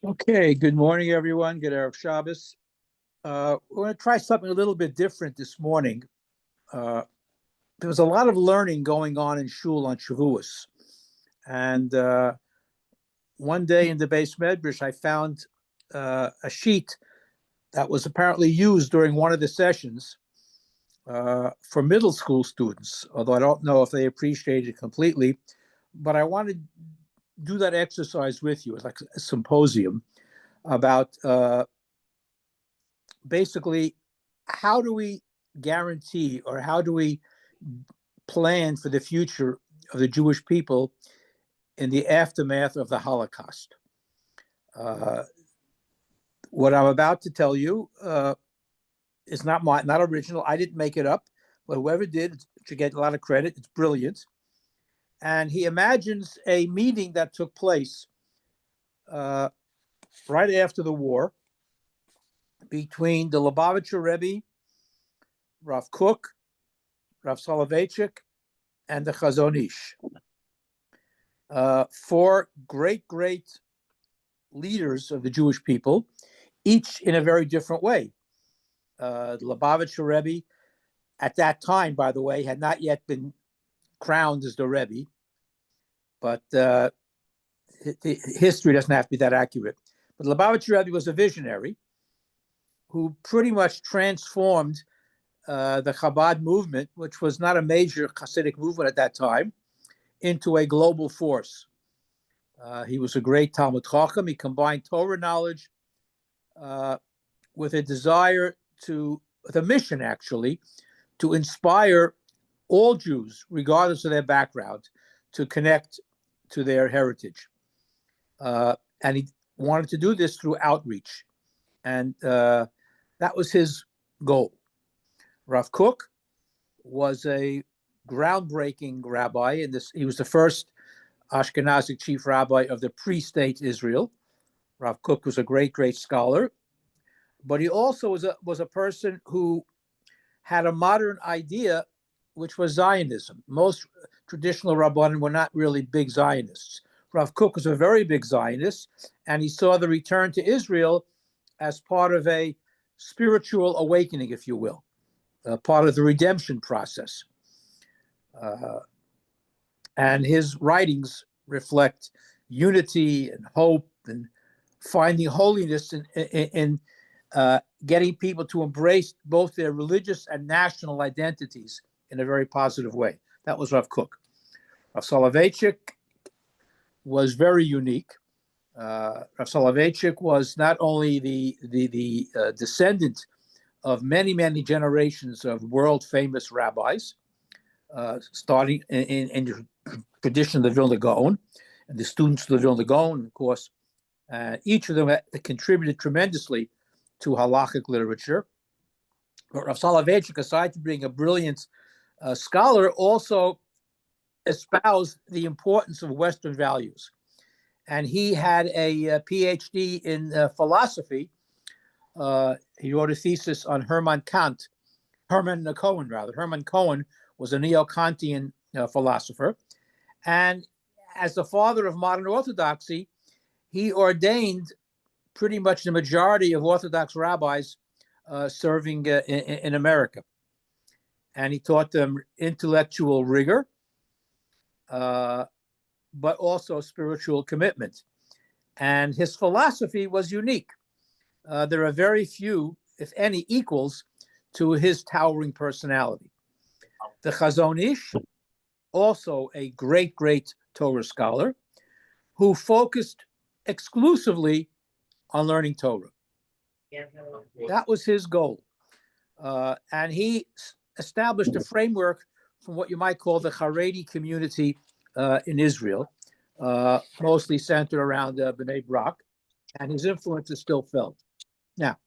Okay, good morning, everyone. Good Erev Shabbos. We're going to try something a little bit different this morning. Uh, there was a lot of learning going on in Shul on Shavuos. And one day in the base Medrash, I found a sheet that was apparently used during one of the sessions for middle school students, although I don't know if they appreciate it completely. But I want to do that exercise with you. It's like a symposium about basically how do we guarantee or how do we plan for the future of the Jewish people in the aftermath of the Holocaust? Uh, what I'm about to tell you is not original. I didn't make it up, but whoever did should get a lot of credit. It's brilliant. And he imagines a meeting that took place uh, right after the war between the Lubavitcher Rebbe, Rav Kook, Rav Soloveitchik, and the Chazon Ish. Four great leaders of the Jewish people, each in a very different way. The Lubavitcher Rebbe, at that time, by the way, had not yet been crowned as the Rebbe, but history doesn't have to be that accurate. But Lubavitcher Rebbe was a visionary who pretty much transformed the Chabad movement, which was not a major Hasidic movement at that time, into a global force. He was a great Talmud Chacham. He combined Torah knowledge with a desire with a mission actually, to inspire all Jews, regardless of their background, to connect to their heritage. And he wanted to do this through outreach. And that was his goal. Rav Kook was a groundbreaking rabbi, and he was the first Ashkenazic chief rabbi of the pre-state Israel. Rav Kook was a great scholar, but he also was a person who had a modern idea, which was Zionism. Most traditional Rabbanim were not really big Zionists. Rav Kook was a very big Zionist, and he saw the return to Israel as part of a spiritual awakening, if you will, part of the redemption process. And his writings reflect unity and hope and finding holiness in getting people to embrace both their religious and national identities in a very positive way. That was Rav Kook. Rav Soloveitchik was very unique. Rav Soloveitchik was not only the descendant of many generations of world-famous rabbis, starting in the tradition of the Vilna Gaon, and the students of the Vilna Gaon, of course, each of them contributed tremendously to halachic literature. But Rav Soloveitchik, aside from being a brilliant scholar, also espoused the importance of Western values. And he had a PhD in philosophy. He wrote a thesis on Hermann Cohen, rather. Hermann Cohen was a neo-Kantian philosopher. And as the father of modern Orthodoxy, he ordained pretty much the majority of Orthodox rabbis serving in America. And he taught them intellectual rigor, but also spiritual commitment. And his philosophy was unique. There are very few, if any, equals to his towering personality. The Chazon Ish, also a great Torah scholar, who focused exclusively on learning Torah. That was his goal. And he established a framework from what you might call the Haredi community in Israel, mostly centered around Bnei Brak, and his influence is still felt. Now,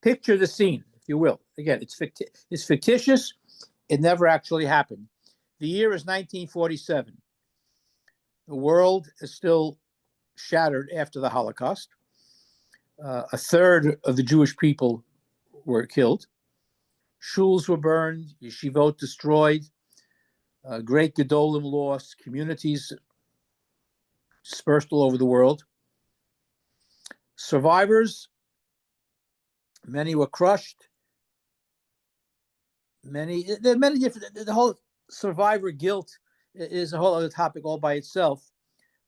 picture the scene, if you will. Again, it's fictitious. It never actually happened. The year is 1947. The world is still shattered after the Holocaust. A third of the Jewish people were killed. Shuls were burned, yeshivot destroyed, great gedolim lost, communities dispersed all over the world. Survivors, many were crushed. There are many different, the whole survivor guilt is a whole other topic all by itself.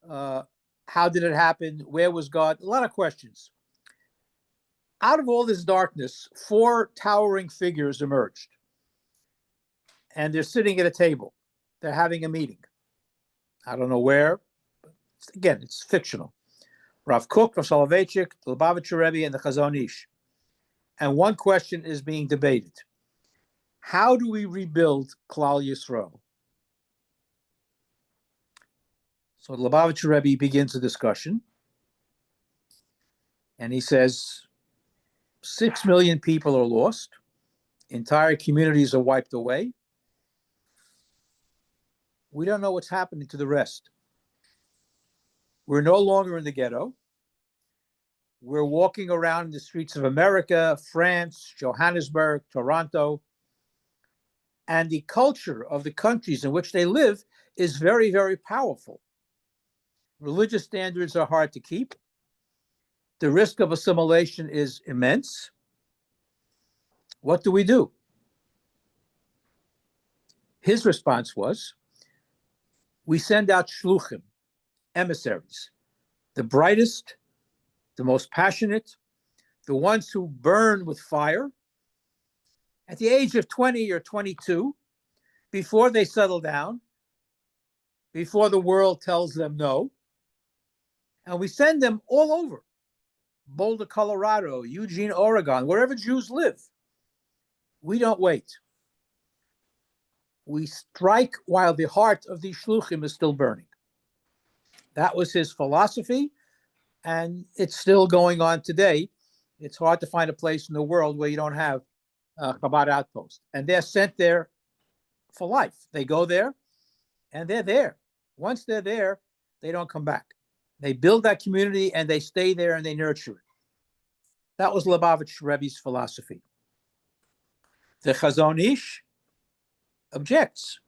How did it happen? Where was God? A lot of questions. Out of all this darkness, four towering figures emerged. And they're sitting at a table. They're having a meeting. I don't know where. Again, it's fictional. Rav Kook, Rav Soloveitchik, the Lubavitcher Rebbe, and the Chazon Ish. And one question is being debated. How do we rebuild Klal Yisrael? So the Lubavitcher Rebbe begins a discussion. And he says, 6 million people are lost. Entire communities are wiped away. We don't know what's happening to the rest. We're no longer in the ghetto. We're walking around in the streets of America, France, Johannesburg, Toronto. And the culture of the countries in which they live is very, very powerful. Religious standards are hard to keep. The risk of assimilation is immense. What do we do? His response was, we send out shluchim, emissaries, the brightest, the most passionate, the ones who burn with fire. At the age of 20 or 22, before they settle down, before the world tells them no, and we send them all over, Boulder, Colorado, Eugene, Oregon, wherever Jews live. We don't wait. We strike while the heart of the shluchim is still burning. That was his philosophy, and it's still going on today. It's hard to find a place in the world where you don't have Chabad outpost. And they're sent there for life. They go there, and they're there. Once they're there, they don't come back. They build that community, and they stay there, and they nurture it. That was Lubavitch Rebbe's philosophy. The Chazon Ish objects.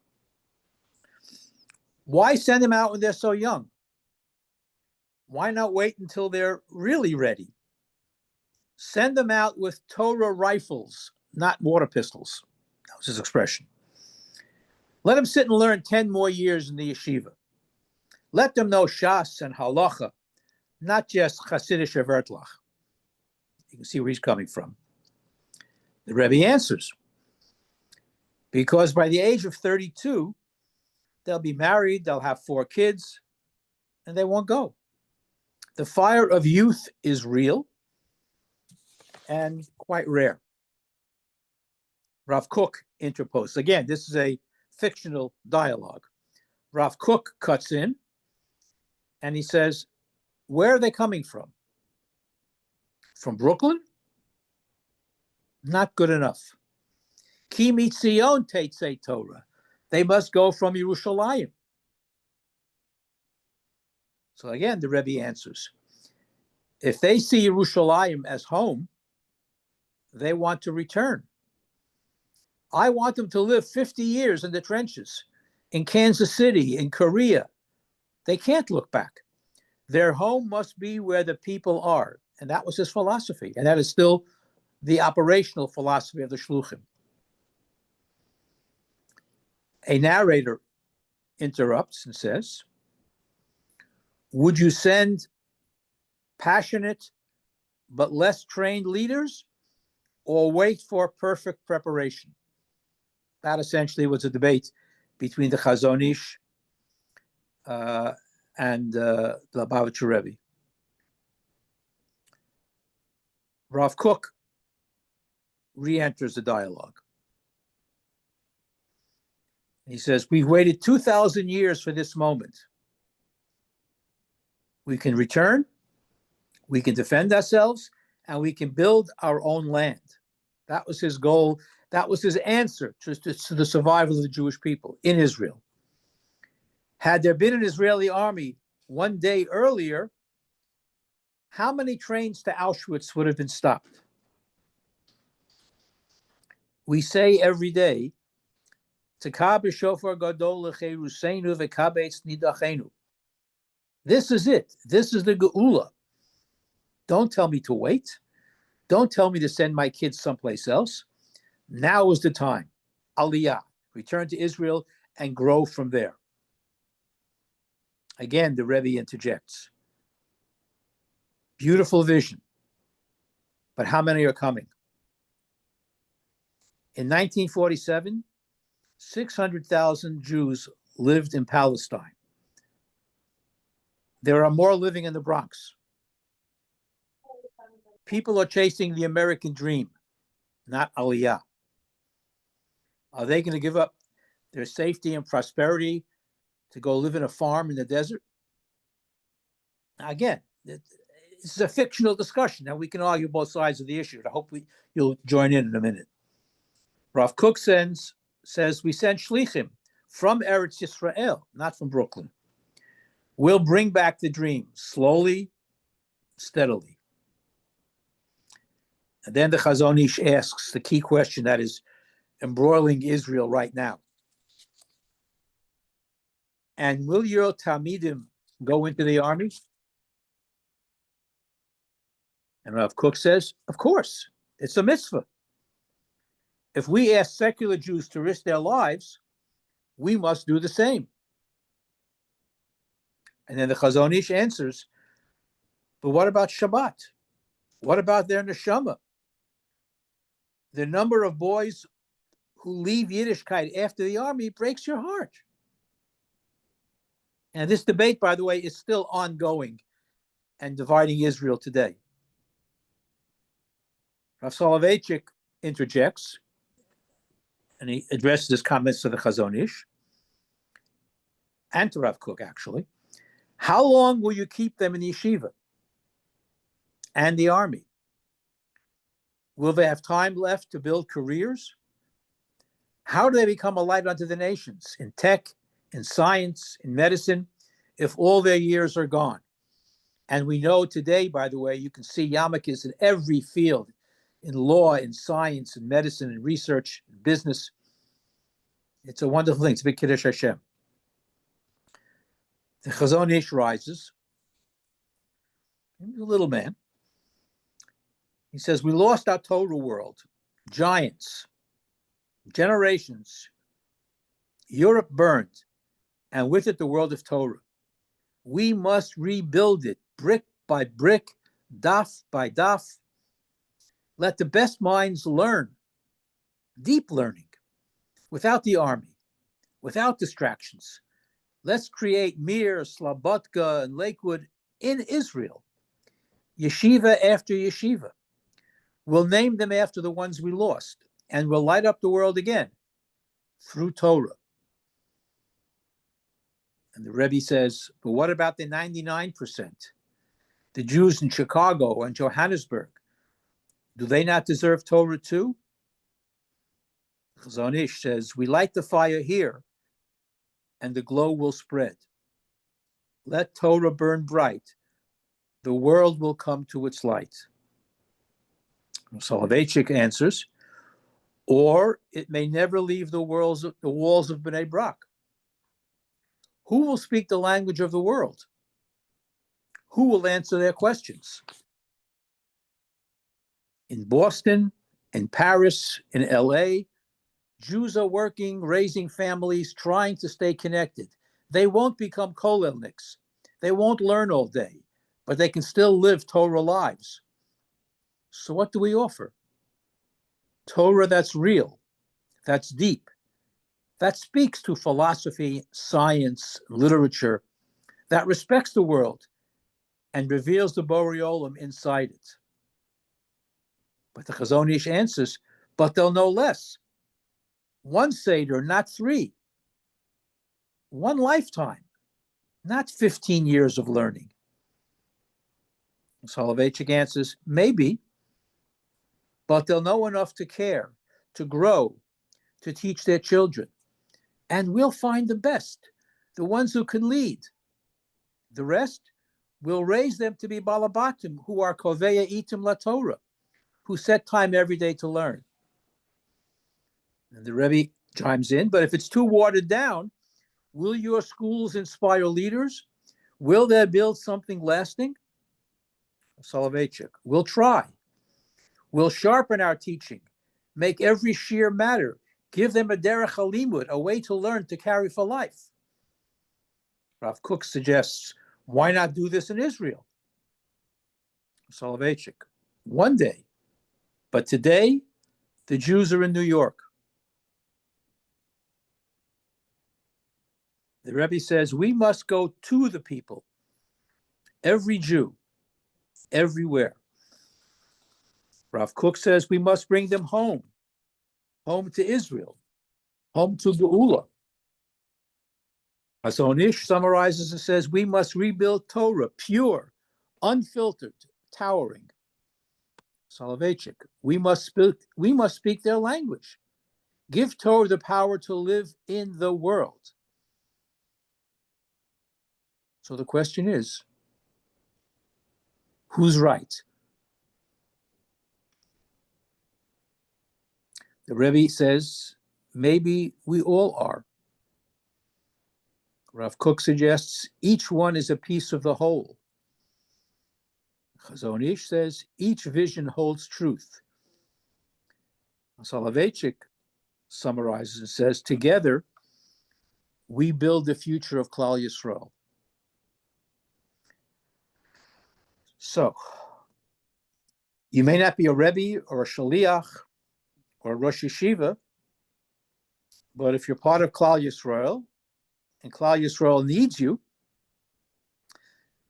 Why send them out when they're so young? Why not wait until they're really ready? Send them out with Torah rifles, not water pistols. That was his expression. Let them sit and learn 10 more years in the yeshiva. Let them know Shas and Halacha, not just Hasidic Vertlach. You can see where he's coming from. The Rebbe answers, because by the age of 32, they'll be married, they'll have 4 kids, and they won't go. The fire of youth is real and quite rare. Rav Kook interposes. Again, this is a fictional dialogue. Rav Kook cuts in and he says, where are they coming from? From Brooklyn? Not good enough. Ki mitzion teitzei Torah. They must go from Yerushalayim. So again, the Rebbe answers, if they see Yerushalayim as home, they want to return. I want them to live 50 years in the trenches, in Kansas City, in Korea. They can't look back. Their home must be where the people are. And that was his philosophy. And that is still the operational philosophy of the Shluchim. A narrator interrupts and says, would you send passionate but less trained leaders or wait for perfect preparation? That essentially was a debate between the Chazon Ish and the Lubavitcher Rebbe. Rav Kook re-enters the dialogue. He says, we've waited 2,000 years for this moment. We can return, we can defend ourselves, and we can build our own land. That was his goal. That was his answer to the survival of the Jewish people in Israel. Had there been an Israeli army one day earlier, how many trains to Auschwitz would have been stopped? We say every day, Tekah b'shofar gadol l'cheruseinu v'kabetz nidachenu. This is it. This is the Geula. Don't tell me to wait. Don't tell me to send my kids someplace else. Now is the time. Aliyah, return to Israel and grow from there. Again, the Rebbe interjects. Beautiful vision. But how many are coming? In 1947, 600,000 Jews lived in Palestine. There are more living in the Bronx. People are chasing the American dream, not Aliyah. Are they going to give up their safety and prosperity to go live in a farm in the desert? Again, this is a fictional discussion. Now, we can argue both sides of the issue. I hope you'll join in a minute. Rav Kook says we send shlichim from Eretz Yisrael, not from Brooklyn. We'll bring back the dream slowly, steadily. And then the Chazon Ish asks the key question that is embroiling Israel right now. And will your Talmidim go into the army? And Rav Kook says, of course, it's a mitzvah. If we ask secular Jews to risk their lives, we must do the same. And then the Chazon Ish answers, but what about Shabbat? What about their neshama? The number of boys who leave Yiddishkeit after the army breaks your heart. And this debate, by the way, is still ongoing and dividing Israel today. Rav Soloveitchik interjects, and he addresses his comments to the Chazon Ish and to Rav Kook, actually. How long will you keep them in yeshiva and the army? Will they have time left to build careers? How do they become a light unto the nations in tech, in science, in medicine, if all their years are gone? And we know today, by the way, you can see yarmulkes in every field, in law, in science, in medicine, in research, in business. It's a wonderful thing. It's a big Kiddush Hashem. The Chazon Ish rises. He's a little man. He says, we lost our Torah world, giants, generations. Europe burned, and with it the world of Torah. We must rebuild it brick by brick, daf by daf. Let the best minds learn, deep learning, without the army, without distractions. Let's create Mir, Slobodka, and Lakewood in Israel, yeshiva after yeshiva. We'll name them after the ones we lost, and we'll light up the world again through Torah. And the Rebbe says, but what about the 99%? The Jews in Chicago and Johannesburg, do they not deserve Torah too? Chazon Ish says, we light the fire here, and the glow will spread. Let Torah burn bright. The world will come to its light. Soloveitchik answers, or it may never leave the walls of Bnei Brak. Who will speak the language of the world? Who will answer their questions? In Boston, in Paris, in LA, Jews are working, raising families, trying to stay connected. They won't become kolelniks. They won't learn all day, but they can still live Torah lives. So what do we offer? Torah that's real, that's deep, that speaks to philosophy, science, literature, that respects the world and reveals the Borei Olam inside it. But the Chazon Ish answers, but they'll know less. One Seder, not 3. One lifetime, not 15 years of learning. Soloveitchik answers, maybe, but they'll know enough to care, to grow, to teach their children. And we'll find the best, the ones who can lead. The rest, we'll raise them to be balabatim, who are koveya itim la Torah, who set time every day to learn. And the Rebbe chimes in, but if it's too watered down, will your schools inspire leaders? Will they build something lasting? Soloveitchik, we'll try. We'll sharpen our teaching, make every shiur matter, give them a derech halimud, a way to learn to carry for life. Rav Kook suggests, why not do this in Israel? Soloveitchik, one day. But today, the Jews are in New York. The Rebbe says, we must go to the people, every Jew, everywhere. Rav Kook says, we must bring them home to Israel, home to Geula. Hazon Ish summarizes and says, we must rebuild Torah, pure, unfiltered, towering. Soloveitchik, we must speak their language. Give Torah the power to live in the world. So the question is, who's right? The Rebbe says, maybe we all are. Rav Kook suggests each one is a piece of the whole. Hazon Ish says each vision holds truth. Soloveitchik summarizes and says, together we build the future of Klal Yisrael. So, you may not be a Rebbe or a Shaliach or a Rosh Yeshiva, but if you're part of Klal Yisrael, and Klal Yisrael needs you,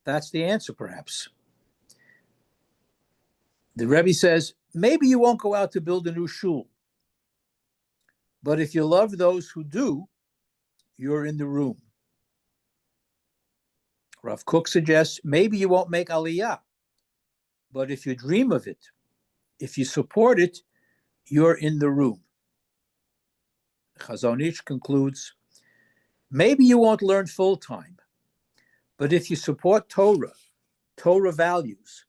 that's the answer, perhaps. The Rebbe says, maybe you won't go out to build a new shul, but if you love those who do, you're in the room. Rav Kook suggests, maybe you won't make Aliyah, but if you dream of it, if you support it, you're in the room. Hazon Ish concludes, maybe you won't learn full-time, but if you support Torah values,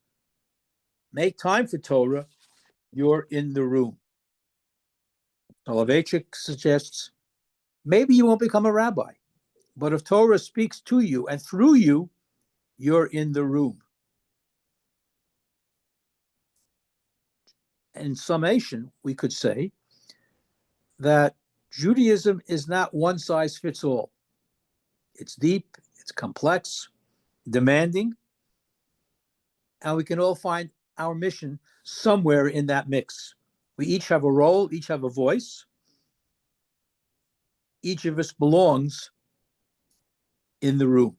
make time for Torah, you're in the room. Soloveitchik suggests, maybe you won't become a rabbi, but if Torah speaks to you and through you, you're in the room. In summation, we could say that Judaism is not one size fits all. It's deep, it's complex, demanding, and we can all find our mission somewhere in that mix. We each have a role, each have a voice. Each of us belongs in the room.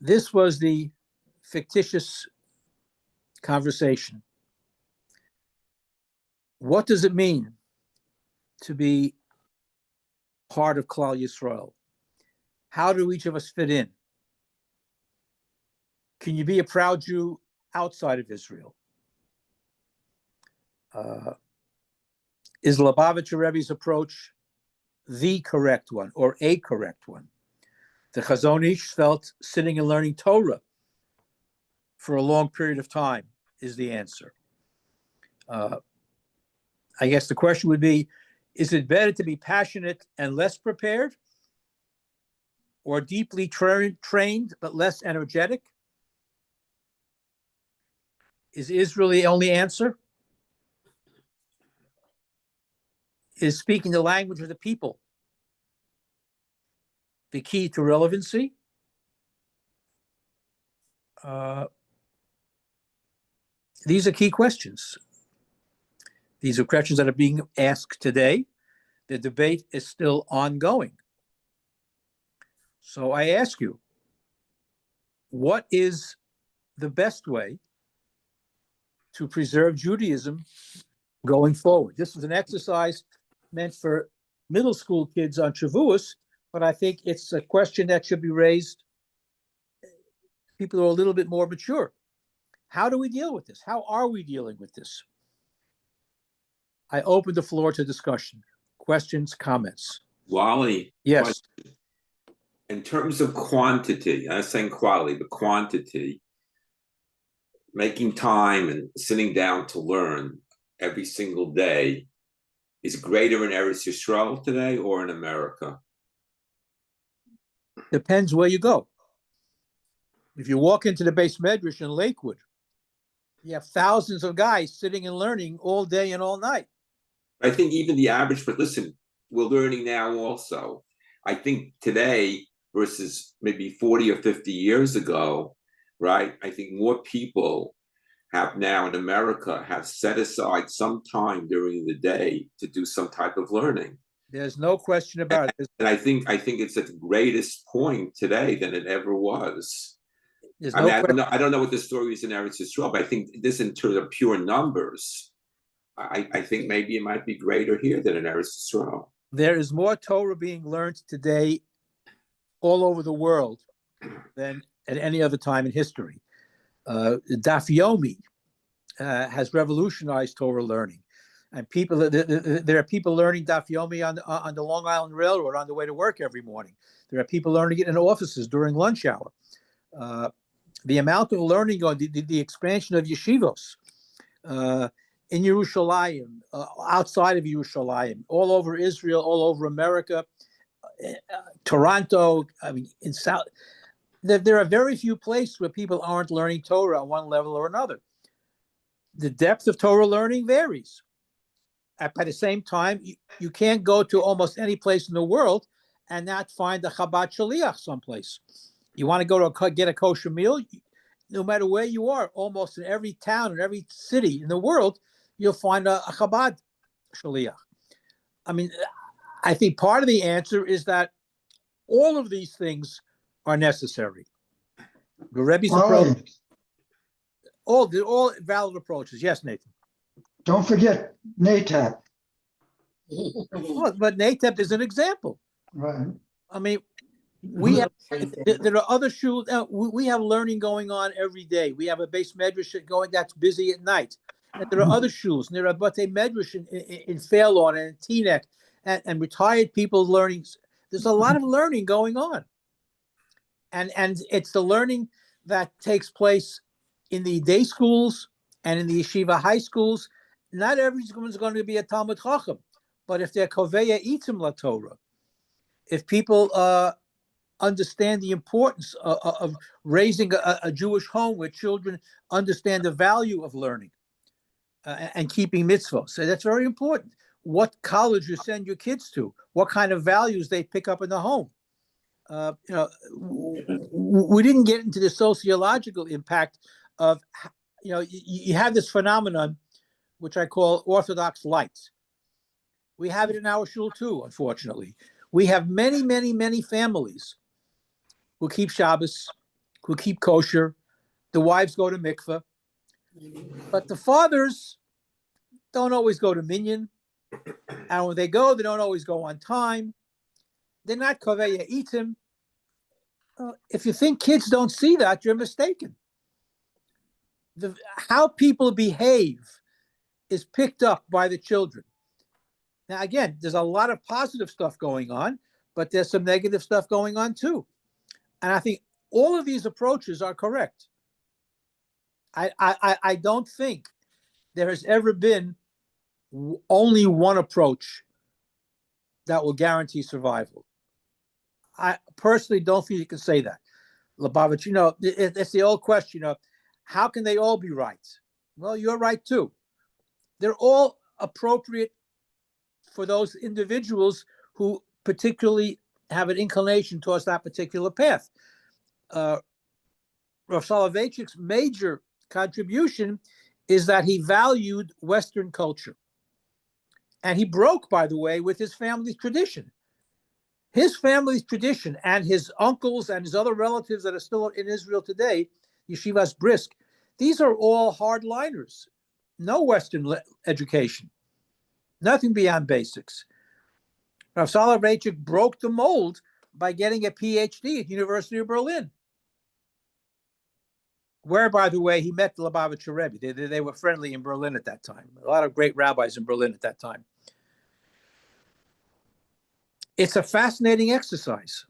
This was the fictitious conversation. What does it mean to be part of Klal Yisrael? How do each of us fit in? Can you be a proud Jew outside of Israel? Is Lubavitcher Rebbe's approach the correct one or a correct one? The Hazon Ish felt sitting and learning Torah for a long period of time is the answer. I guess the question would be, is it better to be passionate and less prepared, or deeply trained but less energetic? Is Israel the only answer? Is speaking the language of the people the key to relevancy? These are key questions. These are questions that are being asked today. The debate is still ongoing. So I ask you, what is the best way to preserve Judaism going forward? This is an exercise meant for middle school kids on Shavuos, but I think it's a question that should be raised. People who are a little bit more mature. How do we deal with this? How are we dealing with this? I open the floor to discussion. Questions, comments? Wally. Yes. Question. In terms of quantity, I'm not saying quality, but quantity, making time and sitting down to learn every single day is greater in Eretz Yisrael today or in America? Depends where you go. If you walk into the base medrash in Lakewood, you have thousands of guys sitting and learning all day and all night. I think even the average, but listen, we're learning now also. I think today versus maybe 40 or 50 years ago, right? I think more people have now in America have set aside some time during the day to do some type of learning. There's no question about it. And I think it's at the greatest point today than it ever was. There's I no mean, question. I don't know what the story is in Eretz Yisrael, but I think this in terms of pure numbers, I think maybe it might be greater here than in Eretz Yisrael. There is more Torah being learned today all over the world than at any other time in history. Daf Yomi has revolutionized Torah learning, and there are people learning Daf Yomi on the Long Island Railroad on the way to work every morning. There are people learning it in offices during lunch hour. The amount of learning on the expansion of yeshivos in Yerushalayim, outside of Yerushalayim, all over Israel, all over America, Toronto. I mean, in South. There are very few places where people aren't learning Torah on one level or another. The depth of Torah learning varies. At the same time, you can't go to almost any place in the world and not find a Chabad Shaliach someplace. You want to go to get a kosher meal, no matter where you are, almost in every town and every city in the world, you'll find a Chabad Shaliach. I mean, I think part of the answer is that all of these things are necessary. The Rebbe's approach, all valid approaches. Yes, Nathan. Don't forget NATEP. But NATEP is an example. Right. I mean, there are other shuls. We have learning going on every day. We have a base medrash going that's busy at night. And there are other shuls. And there are batei medrash in Fairlawn and in Teaneck and retired people learning. There's a lot of learning going on. And it's the learning that takes place in the day schools and in the yeshiva high schools. Not everyone's going to be a Talmud Chacham, but if they're Koveya Itim La Torah, if people understand the importance of raising a Jewish home where children understand the value of learning and keeping mitzvot, so that's very important. What college you send your kids to, what kind of values they pick up in the home. We didn't get into the sociological impact of, you have this phenomenon, which I call Orthodox light. We have it in our shul too, unfortunately. We have many, many, many families who keep Shabbos, who keep kosher. The wives go to mikveh. But the fathers don't always go to minyan. And when they go, they don't always go on time. They're not Koveya Itim. If you think kids don't see that, you're mistaken. How people behave is picked up by the children. Now, again, there's a lot of positive stuff going on, but there's some negative stuff going on too. And I think all of these approaches are correct. I don't think there has ever been only one approach that will guarantee survival. I personally don't think you can say that. Lubavitch, it's the old question of how can they all be right? Well, you're right too. They're all appropriate for those individuals who particularly have an inclination towards that particular path. Rav Soloveitchik's major contribution is that he valued Western culture. And he broke, by the way, with his family's tradition. His family's tradition and his uncles and his other relatives that are still in Israel today, Yeshivas Brisk, these are all hardliners. No Western education. Nothing beyond basics. Rav Soloveitchik broke the mold by getting a PhD at University of Berlin, where, by the way, he met the Lubavitcher Rebbe. They were friendly in Berlin at that time. A lot of great rabbis in Berlin at that time. It's a fascinating exercise.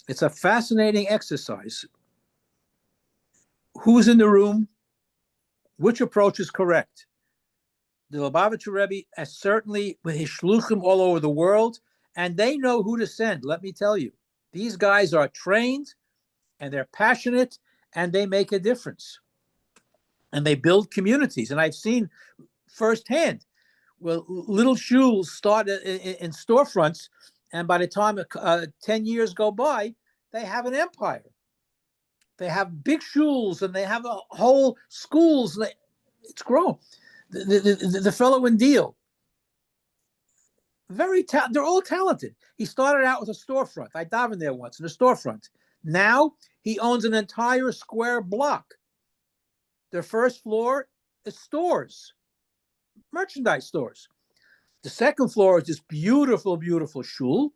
It's a fascinating exercise. Who's in the room? Which approach is correct? The Lubavitcher Rebbe has certainly with his shluchim all over the world, and they know who to send. Let me tell you, these guys are trained, and they're passionate, and they make a difference. And they build communities. And I've seen firsthand, well, little shuls start in storefronts, and by the time 10 years go by, they have an empire. They have big shuls, and they have a whole schools. It's grown. The fellow in Deal, they're all talented. He started out with a storefront. I davened there once in a storefront. Now he owns an entire square block. Their first floor is stores, merchandise stores. The second floor is this beautiful, beautiful shul,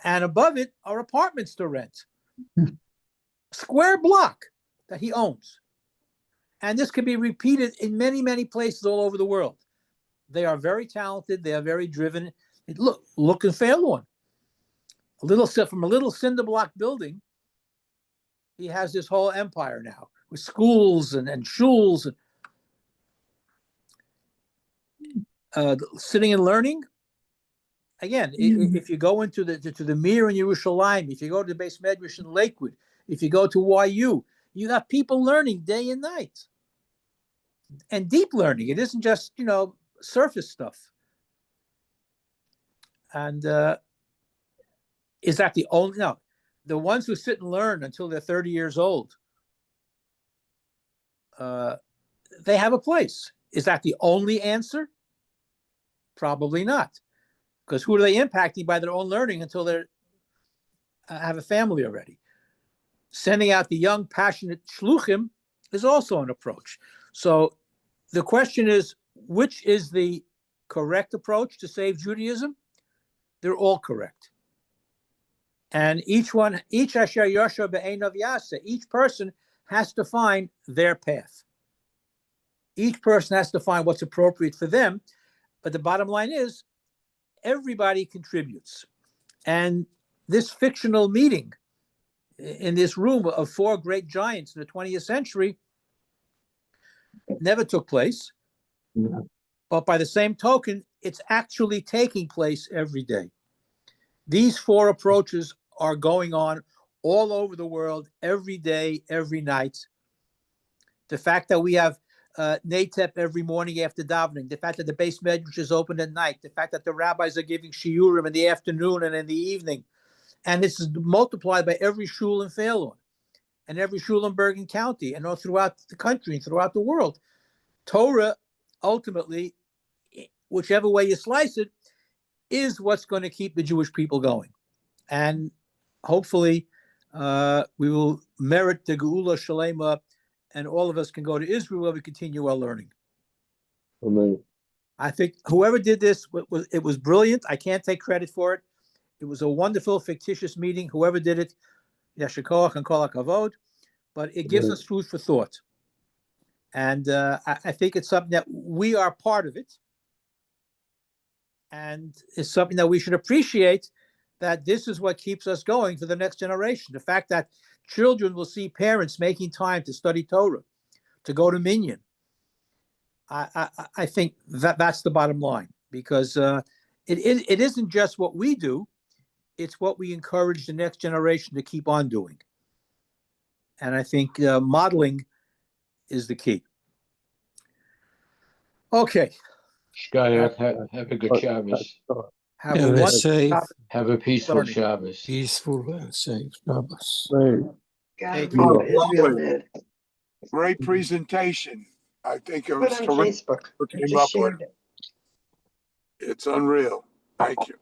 and above it are apartments to rent. Square block that he owns. And this can be repeated in many, many places all over the world. They are very talented. They are very driven. Look in Fairlawn. From a little cinder block building, he has this whole empire now with schools and shuls and sitting and learning. Again, if you go into the Mir in Yerushalayim, if you go to the Beis Medrash in Lakewood, if you go to YU, you got people learning day and night, and deep learning. It isn't just surface stuff. And is that the only? No, the ones who sit and learn until they're 30 years old, they have a place. Is that the only answer? Probably not. Because who are they impacting by their own learning until they have a family already? Sending out the young, passionate shluchim is also an approach. So the question is, which is the correct approach to save Judaism? They're all correct. And each asher yosher be'einav yaseh, each person has to find their path. Each person has to find what's appropriate for them. But the bottom line is, everybody contributes. And this fictional meeting in this room of four great giants in the 20th century never took place. Yeah. But by the same token, it's actually taking place every day. These four approaches are going on all over the world every day, every night. The fact that we have NATEP every morning after davening, the fact that the Beis Medrash is open at night, the fact that the rabbis are giving shiurim in the afternoon and in the evening, and this is multiplied by every shul in Fairlawn and every shul in Bergen County and all throughout the country and throughout the world. Torah, ultimately, whichever way you slice it, is what's going to keep the Jewish people going. And hopefully we will merit the Geula Shalema, and all of us can go to Israel where we continue our learning. Amen. I think whoever did this, it was brilliant. I can't take credit for it. It was a wonderful, fictitious meeting. Whoever did it, Yasher Koach and Kol HaKavod, but it gives us food for thought. And I think it's something that we are part of it. And it's something that we should appreciate, that this is what keeps us going for the next generation. The fact that children will see parents making time to study Torah, to go to Minyan. I think that's the bottom line, because it isn't just what we do, it's what we encourage the next generation to keep on doing. And I think modeling is the key. Okay. Shkaya, have a good Shabbos. Have a safe, have a peaceful learning. Shabbos. peaceful, and safe Shabbos. Thank you. Great presentation. I think it Put was it on terrific. Facebook. I Came just up with. shared it. It's unreal. Thank you.